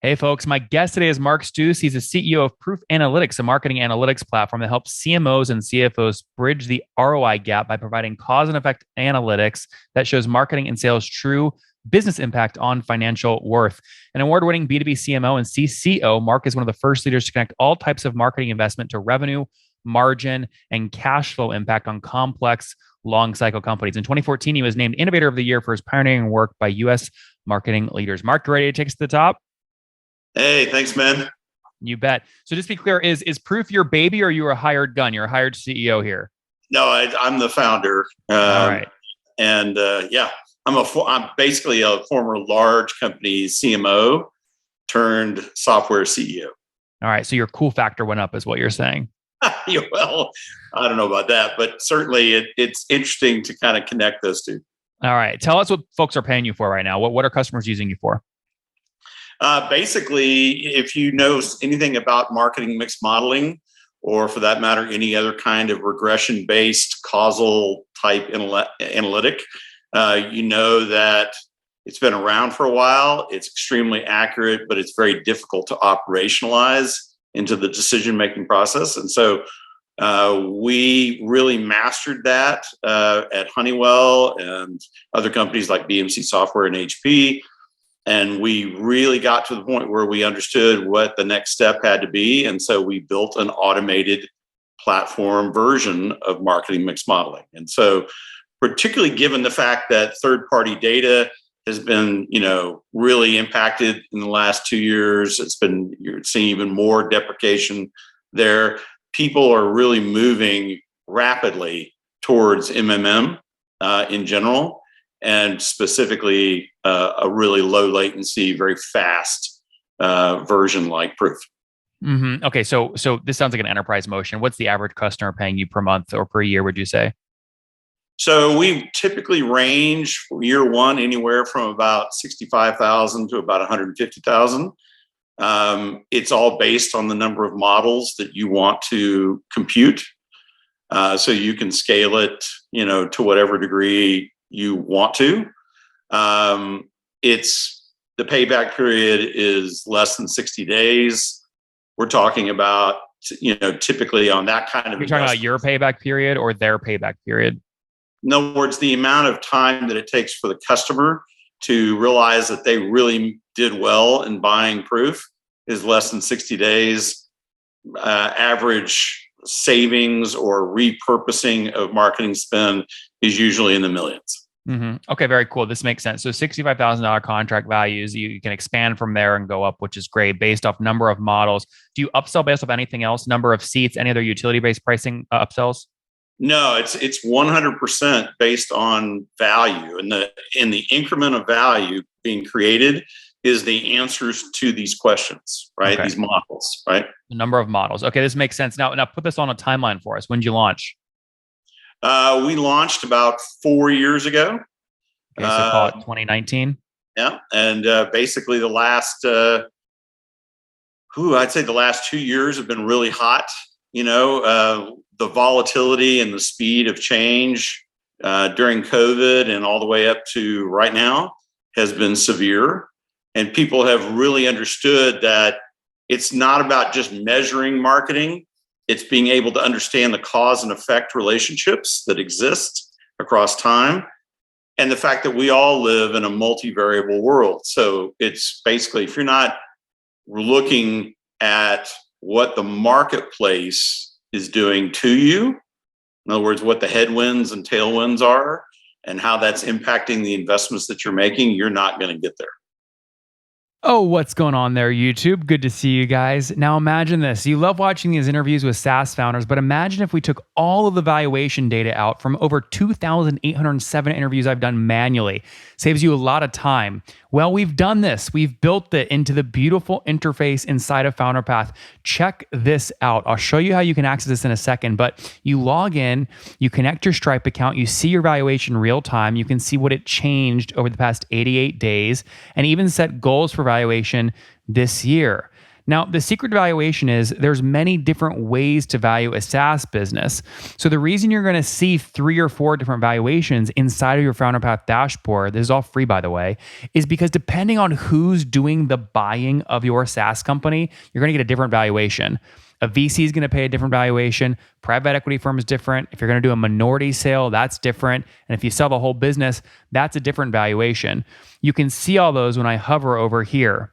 Hey, folks. My guest today is Mark Stoos. He's the CEO of Proof Analytics, a marketing analytics platform that helps CMOs and CFOs bridge the ROI gap by providing cause and effect analytics that shows marketing and sales true business impact on financial worth. An award-winning B2B CMO and CCO, Mark is one of the first leaders to connect all types of marketing investment to revenue, margin, and cash flow impact on complex long cycle companies. In 2014, he was named Innovator of the Year for his pioneering work by U.S. marketing leaders. Mark, you ready to take us to the top? Hey, thanks, man. You bet. So just to be clear, is Proof your baby, or are you a hired gun? You're a hired CEO here. No, I'm the founder. All right. And yeah, I'm basically a former large company CMO turned software CEO. All right. So your cool factor went up, is what you're saying. Well, I don't know about that, but certainly it's interesting to kind of connect those two. All right. Tell us what folks are paying you for right now. What are customers using you for? Basically, if you know anything about marketing mix modeling, or for that matter, any other kind of regression-based causal type analytic, you know that it's been around for a while. It's extremely accurate, but it's very difficult to operationalize into the decision-making process. And so we really mastered that at Honeywell and other companies like BMC Software and HP. And we really got to the point where we understood what the next step had to be. And so we built an automated platform version of marketing mix modeling. And so particularly given the fact that third-party data has been, really impacted in the last 2 years, you're seeing even more deprecation there. People are really moving rapidly towards MMM in general, and specifically a really low latency, very fast version like Proof. Mm-hmm. Okay, so this sounds like an enterprise motion. What's the average customer paying you per month or per year, would you say? So we typically range for year one anywhere from about 65,000 to about 150,000. It's all based on the number of models that you want to compute. So you can scale it, to whatever degree you want to. It's the payback period is less than 60 days. We're talking about, typically on that kind of. You're talking about your payback period or their payback period? In other words, the amount of time that it takes for the customer to realize that they really did well in buying Proof is less than 60 days. Average savings or repurposing of marketing spend is usually in the millions. Mm-hmm. Okay, very cool. This makes sense. So $65,000 contract values, you can expand from there and go up, which is great based off number of models. Do you upsell based off anything else? Number of seats, any other utility-based pricing upsells? No, it's 100% based on value, and the increment of value being created is the answers to these questions, right? Okay. These models, right? The number of models. Okay, this makes sense. Now put this on a timeline for us. When did you launch? We launched about 4 years ago. Okay, so call it 2019. Yeah, and basically the last, I'd say the last 2 years have been really hot. The volatility and the speed of change during COVID and all the way up to right now has been severe. And people have really understood that it's not about just measuring marketing. It's being able to understand the cause and effect relationships that exist across time. And the fact that we all live in a multivariable world. So it's basically, if you're not looking at what the marketplace is doing to you, in other words, what the headwinds and tailwinds are and how that's impacting the investments that you're making, you're not going to get there. Oh, what's going on there, YouTube? Good to see you guys. Now imagine this. You love watching these interviews with SaaS founders, but imagine if we took all of the valuation data out from over 2,807 interviews I've done manually. Saves you a lot of time. Well, we've done this. We've built it into the beautiful interface inside of Founderpath. Check this out. I'll show you how you can access this in a second, but you log in, you connect your Stripe account, you see your valuation real time, you can see what it changed over the past 88 days, and even set goals for valuation this year. Now, the secret to valuation is there's many different ways to value a SaaS business. So the reason you're going to see 3 or 4 different valuations inside of your Founderpath dashboard, this is all free by the way, is because depending on who's doing the buying of your SaaS company, you're going to get a different valuation. A VC is going to pay a different valuation. Private equity firm is different. If you're going to do a minority sale, that's different. And if you sell the whole business, that's a different valuation. You can see all those when I hover over here.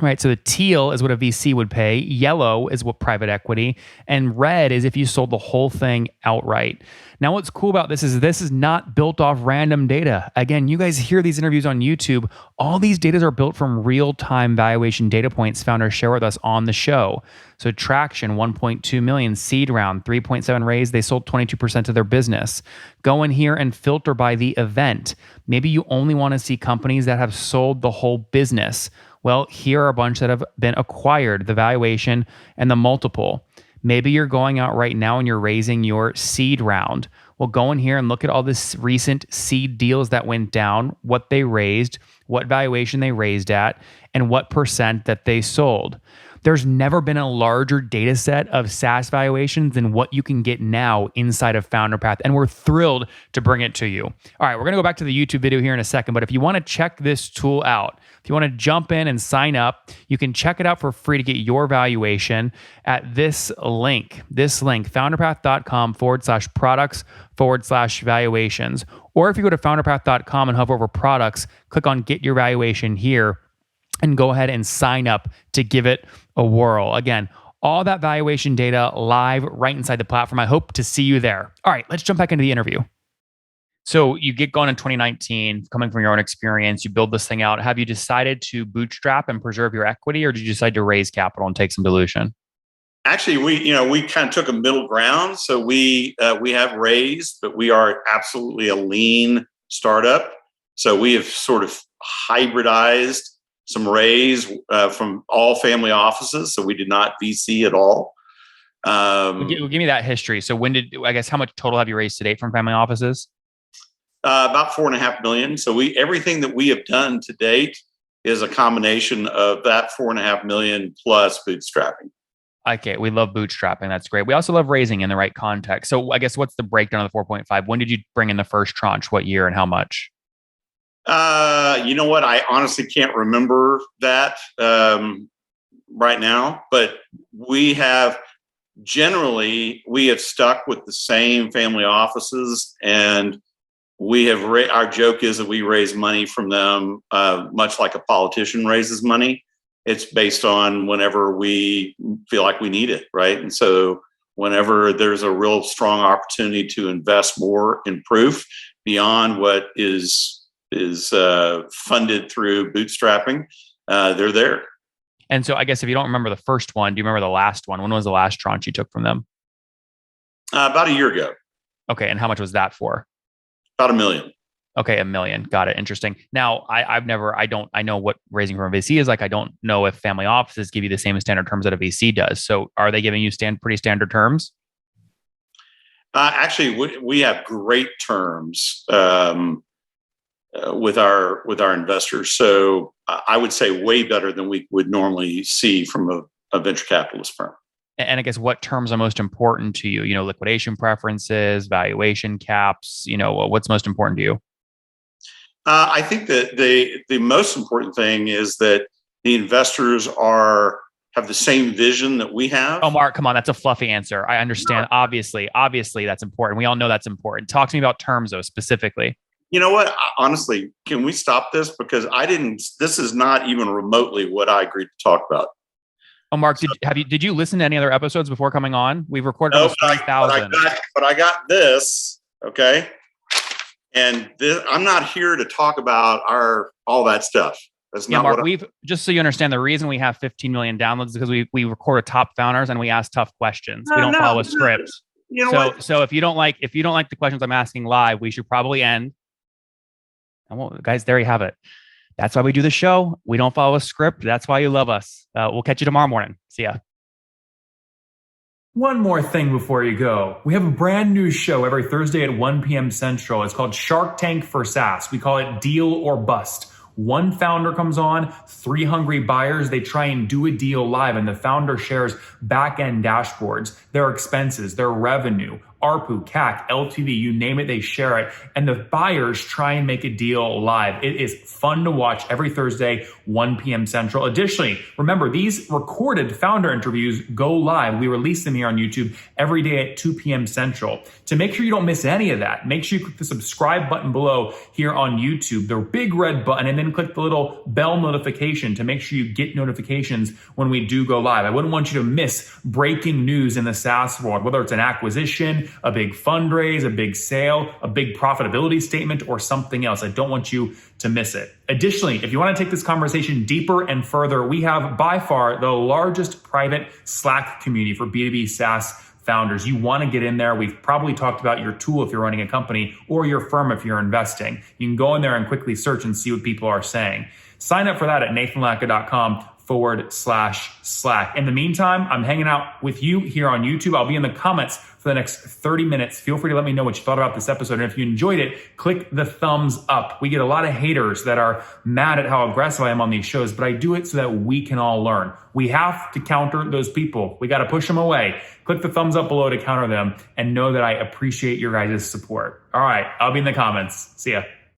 Right, so the teal is what a VC would pay, yellow is what private equity, and red is if you sold the whole thing outright. Now, what's cool about this is not built off random data. Again, you guys hear these interviews on YouTube. All these data are built from real-time valuation data points founders share with us on the show. So traction, 1.2 million, seed round, 3.7 raise, they sold 22% of their business. Go in here and filter by the event. Maybe you only want to see companies that have sold the whole business. Well, here are a bunch that have been acquired, the valuation and the multiple. Maybe you're going out right now and you're raising your seed round. Well, go in here and look at all this recent seed deals that went down, what they raised, what valuation they raised at, and what percent that they sold. There's never been a larger data set of SaaS valuations than what you can get now inside of Founderpath, and we're thrilled to bring it to you. All right, we're going to go back to the YouTube video here in a second, but if you want to check this tool out, if you want to jump in and sign up, you can check it out for free to get your valuation at this link, founderpath.com/products/valuations. Or if you go to founderpath.com and hover over products, click on get your valuation here and go ahead and sign up to give it a whirl. Again, all that valuation data live right inside the platform. I hope to see you there. All right, let's jump back into the interview. So you get going in 2019, coming from your own experience, you build this thing out. Have you decided to bootstrap and preserve your equity, or did you decide to raise capital and take some dilution? Actually, we kind of took a middle ground. So we have raised, but we are absolutely a lean startup. So we have sort of hybridized some raise from all family offices. So we did not VC at all. Give me that history. So how much total have you raised to date from family offices? About $4.5 million. So everything that we have done to date is a combination of that $4.5 million plus bootstrapping. Okay, we love bootstrapping. That's great. We also love raising in the right context. So I guess what's the breakdown of the 4.5? When did you bring in the first tranche? What year and how much? You know what? I honestly can't remember that right now, but we have stuck with the same family offices, and we have our joke is that we raise money from them much like a politician raises money. It's based on whenever we feel like we need it, right? And so whenever there's a real strong opportunity to invest more in proof beyond what is funded through bootstrapping, they're there. And so I guess if you don't remember the first one, do you remember the last one? When was the last tranche you took from them? About a year ago. Okay. And how much was that for? About $1 million. Okay. $1 million. Got it. Interesting. Now I know what raising from a VC is like. I don't know if family offices give you the same standard terms that a VC does. So are they giving you pretty standard terms? Actually, we have great terms with our investors. So I would say way better than we would normally see from a venture capitalist firm. And I guess what terms are most important to you? Liquidation preferences, valuation caps, what's most important to you? I think that the most important thing is that the investors have the same vision that we have. Oh, Mark, come on. That's a fluffy answer. I understand. No. Obviously that's important. We all know that's important. Talk to me about terms though, specifically. You know what? Honestly, can we stop this? Because this is not even remotely what I agreed to talk about. Oh, Mark, did you listen to any other episodes before coming on? We've recorded almost 3,000. But I got this, okay? And I'm not here to talk about all that stuff. That's not Mark, just so you understand, the reason we have 15 million downloads is because we record a top founders and we ask tough questions. We don't follow a script. You know what? So if you don't like the questions I'm asking live, we should probably end. Guys, there you have it. That's why we do the show. We don't follow a script. That's why you love us. We'll catch you tomorrow morning. See ya. One more thing before you go. We have a brand new show every Thursday at 1 p.m. Central. It's called Shark Tank for SaaS. We call it Deal or Bust. One founder comes on, 3 hungry buyers, they try and do a deal live, and the founder shares back-end dashboards, their expenses, their revenue, ARPU, CAC, LTV, you name it, they share it. And the buyers try and make a deal live. It is fun to watch every Thursday, 1 p.m. Central. Additionally, remember, these recorded founder interviews go live. We release them here on YouTube every day at 2 p.m. Central. To make sure you don't miss any of that, make sure you click the subscribe button below here on YouTube, the big red button, and then click the little bell notification to make sure you get notifications when we do go live. I wouldn't want you to miss breaking news in the SaaS world, whether it's an acquisition, a big fundraise, a big sale, a big profitability statement, or something else. I don't want you to miss it. Additionally, if you want to take this conversation deeper and further, we have by far the largest private Slack community for B2B SaaS founders. You want to get in there. We've probably talked about your tool if you're running a company, or your firm if you're investing. You can go in there and quickly search and see what people are saying. Sign up for that at nathanlatka.com/Slack. In the meantime, I'm hanging out with you here on YouTube. I'll be in the comments for the next 30 minutes. Feel free to let me know what you thought about this episode. And if you enjoyed it, click the thumbs up. We get a lot of haters that are mad at how aggressive I am on these shows, but I do it so that we can all learn. We have to counter those people. We got to push them away. Click the thumbs up below to counter them, and know that I appreciate your guys' support. All right, I'll be in the comments. See ya.